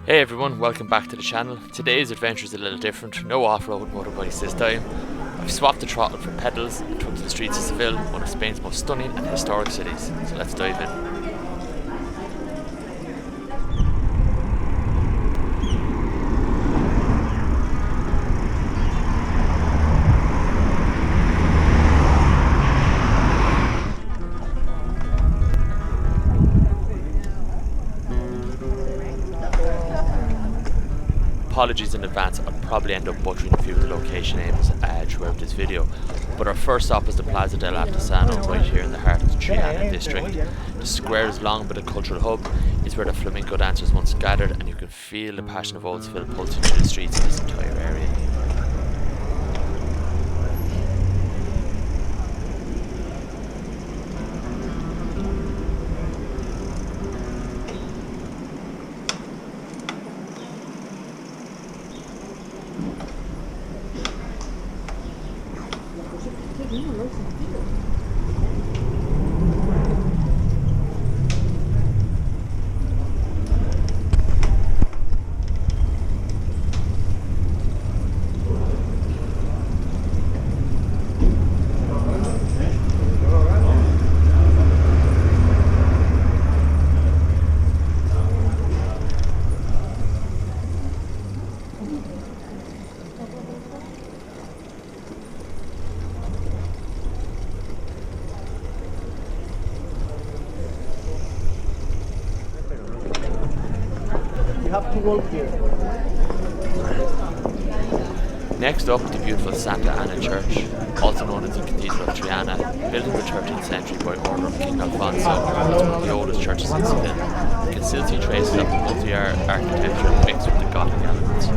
Hey everyone, welcome back to the channel. Today's adventure is a little different, no off-road motorbikes this time. I've swapped the throttle for pedals and took to the streets of Seville, one of Spain's most stunning and historic cities. So let's dive in. Apologies in advance, I'll probably end up butchering a few of the location names throughout this video. But our first stop is the Plaza del Altozano, right here in the heart of the Triana district. The square is long but a cultural hub. It's where the flamenco dancers once gathered, and you can feel the passion of old Seville pulsing through the streets of this entire area. 2 walk here. Next up, the beautiful Santa Ana Church, also known as the Cathedral of Triana, built in the 13th century by order of King Alfonso. It's one of the oldest churches in Seville. You can still see traces of the multi-art architecture mixed with the Gothic elements.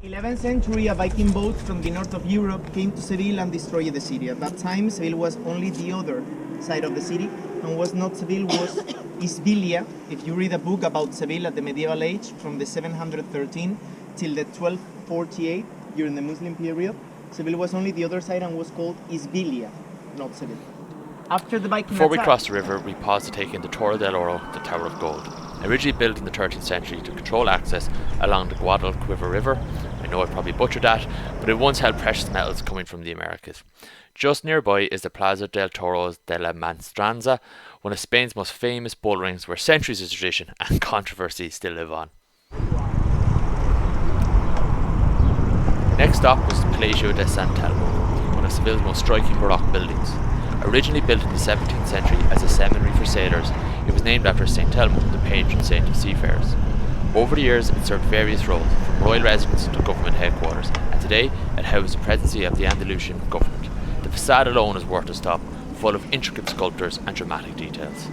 In the 11th century, a Viking boat from the north of Europe came to Seville and destroyed the city. At that time, Seville was only the other side of the city, and was not Seville, was Isbilia. If you read a book about Seville at the medieval age, from the 713 till the 1248, during the Muslim period, Seville was only the other side and was called Isbilia, not Seville. After the Viking Before we attack, cross the river, we pause to take in the Torre del Oro, the Tower of Gold. Originally built in the 13th century to control access along the Guadalquivir River. I know I probably butchered that, but it once held precious metals coming from the Americas. Just nearby is the Plaza del Toros de la Maestranza, one of Spain's most famous bull rings where centuries of tradition and controversy still live on. Next stop was the Palacio de San Telmo, one of Seville's most striking Baroque buildings. Originally built in the 17th century as a seminary for sailors, it was named after St. Telmo, the patron saint of seafarers. Over the years, it served various roles, from royal residence to government headquarters, and today it houses the presidency of the Andalusian government. The facade alone is worth a stop, full of intricate sculptures and dramatic details.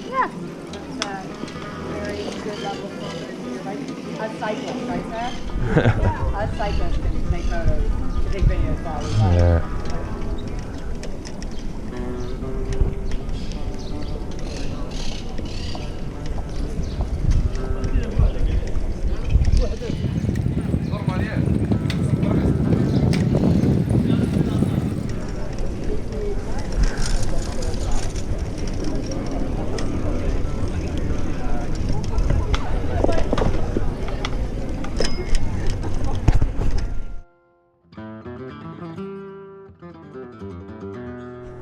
Yeah. Very good level for a cyclist, right, Sarah? Yeah. A cyclist can make photos, take videos while we ride.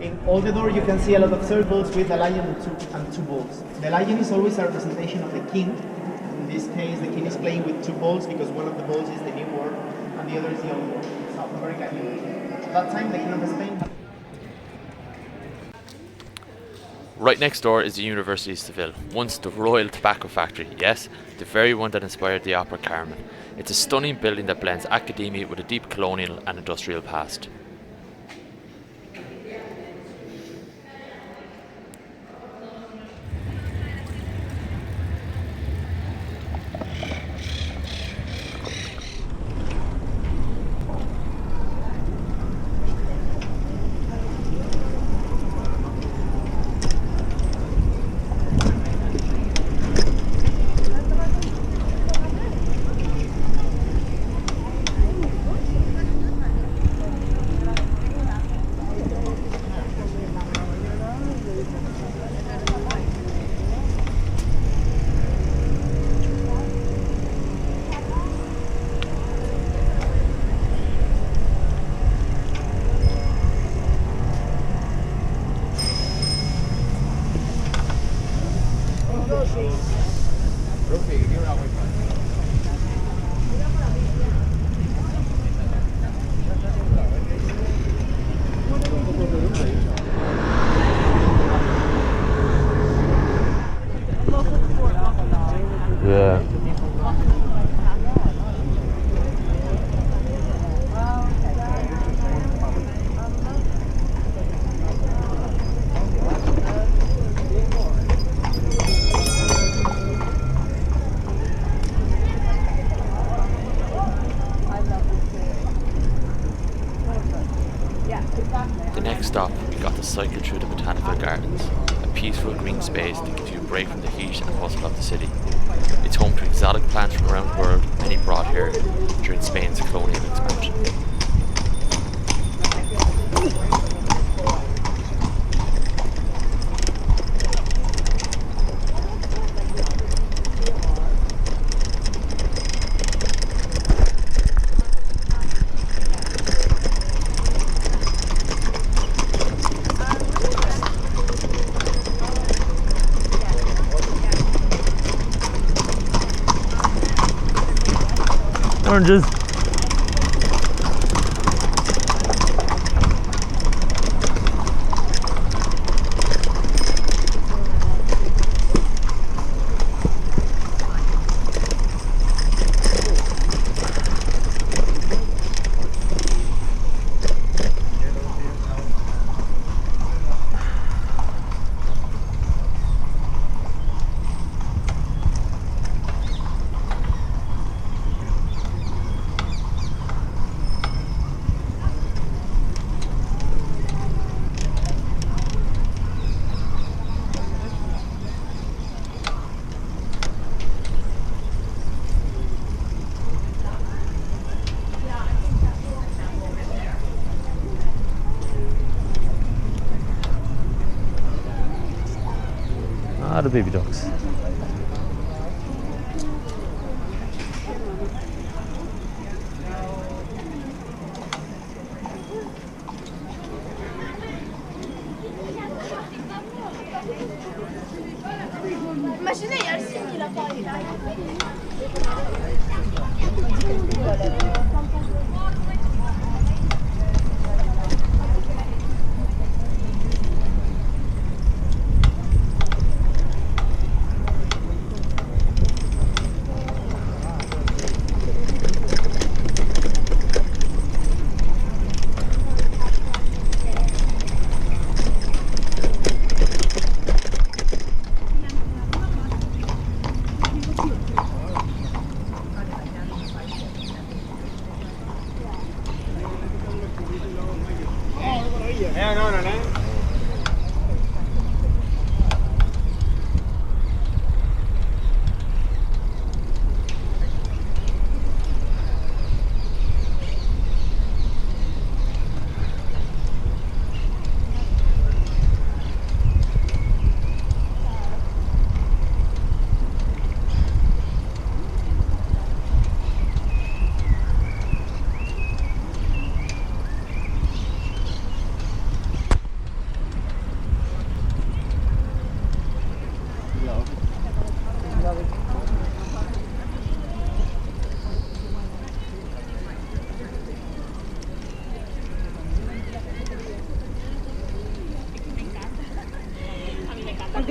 In all the door you can see a lot of circles with a lion and two bulls. The lion is always a representation of the king. In this case, the king is playing with two balls because one of the balls is the New World and the other is the Old World, South America. At that time, the king of Spain. Right next door is the University of Seville, once the Royal Tobacco Factory, yes, the very one that inspired the opera Carmen. It's a stunning building that blends academia with a deep colonial and industrial past. Yeah. The next stop, we got to cycle through the Botanical Gardens, a peaceful green space that gives you a break from the heat and bustle of the city. It's home to exotic plants from around the world, many brought here during Spain's colonial expansion. Oranges. Ah, the baby ducks. Imagine yersin qu'il a parlé.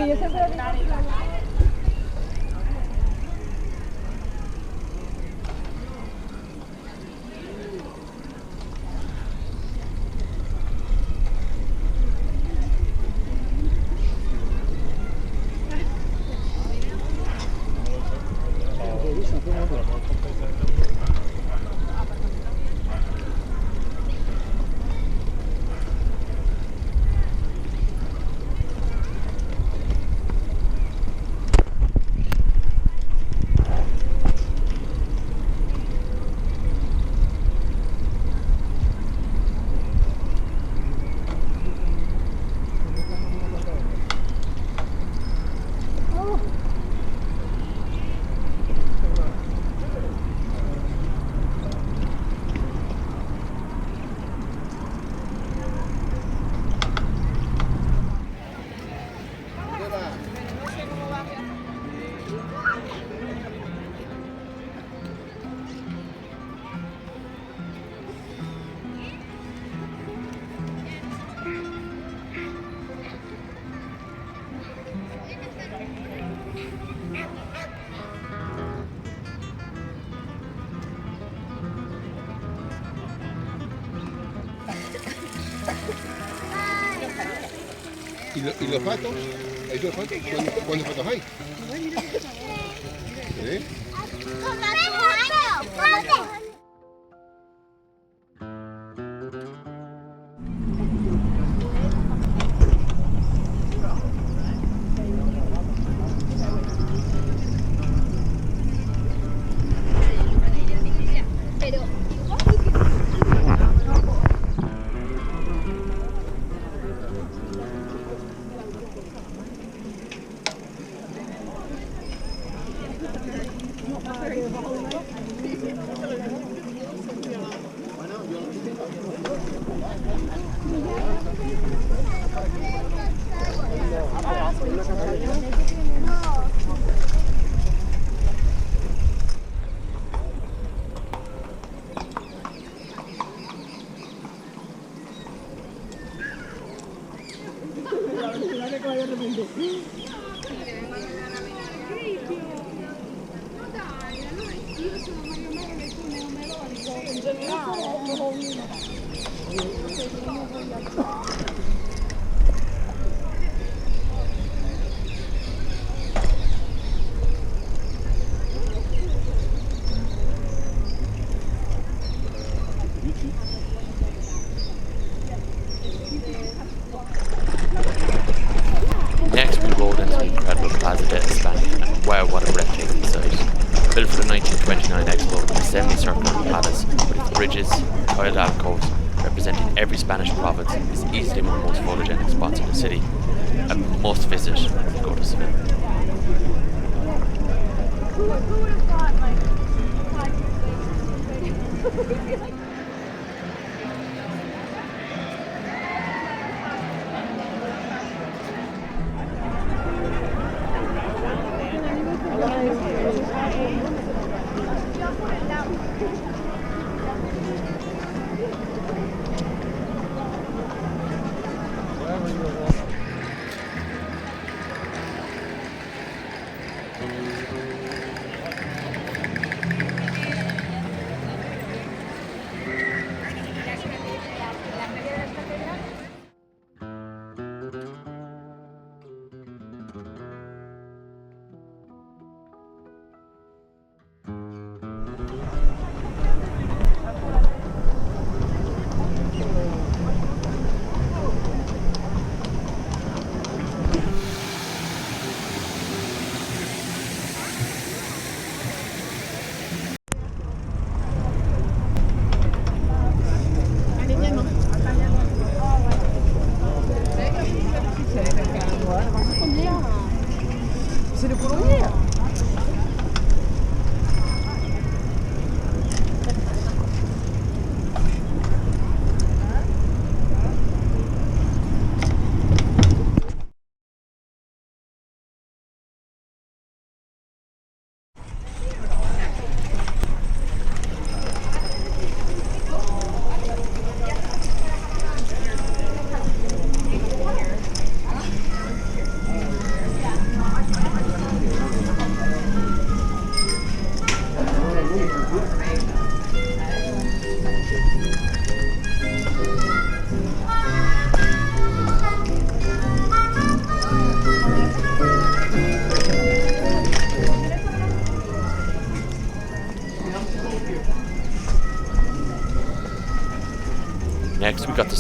que yo siempre ¿Y los patos? ¿Hay dos patos? ¿Cuántos patos hay? ¿Eh? Next, we rolled into the incredible Plaza de España, and wow, what a breathtaking sight. Built for the 1929 Expo, the semicircular palace with its bridges and tiled alcoves representing every Spanish province is easily one of the most photogenic spots in the city. A must visit when you go to Seville. Who would have thought, like, 5 years later?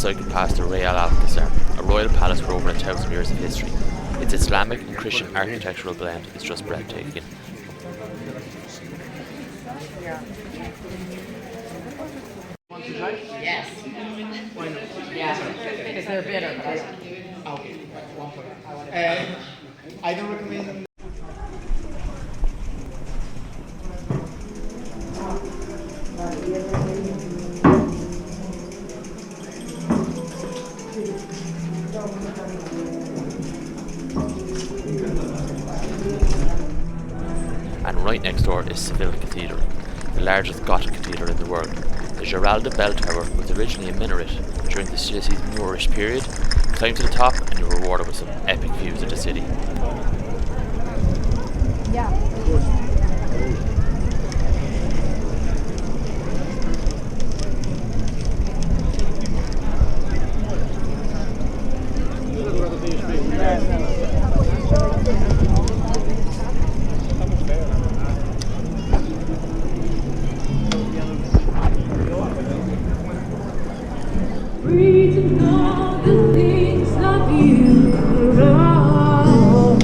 cycled past the Real Alcázar, a royal palace with over 1,000 years of history. Its Islamic and Christian architectural blend is just breathtaking. Yes. Yeah, because they're bitter, but I like it. Okay, right, 1 point. I don't recommend. And right next door is Seville Cathedral, the largest Gothic cathedral in the world. The Giralda bell tower was originally a minaret during the city's Moorish period. Climb to the top and you're rewarded with some epic views of the city. Breathing all the things of you around.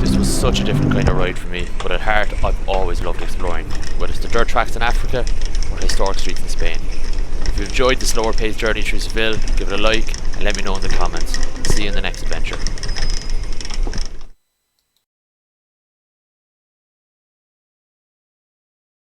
This was such a different kind of ride for me, but at heart I've always loved exploring, whether it's the dirt tracks in Africa or historic streets in Spain. If you enjoyed the slower paced journey through Seville, give it a like and let me know in the comments. See you in the next adventure.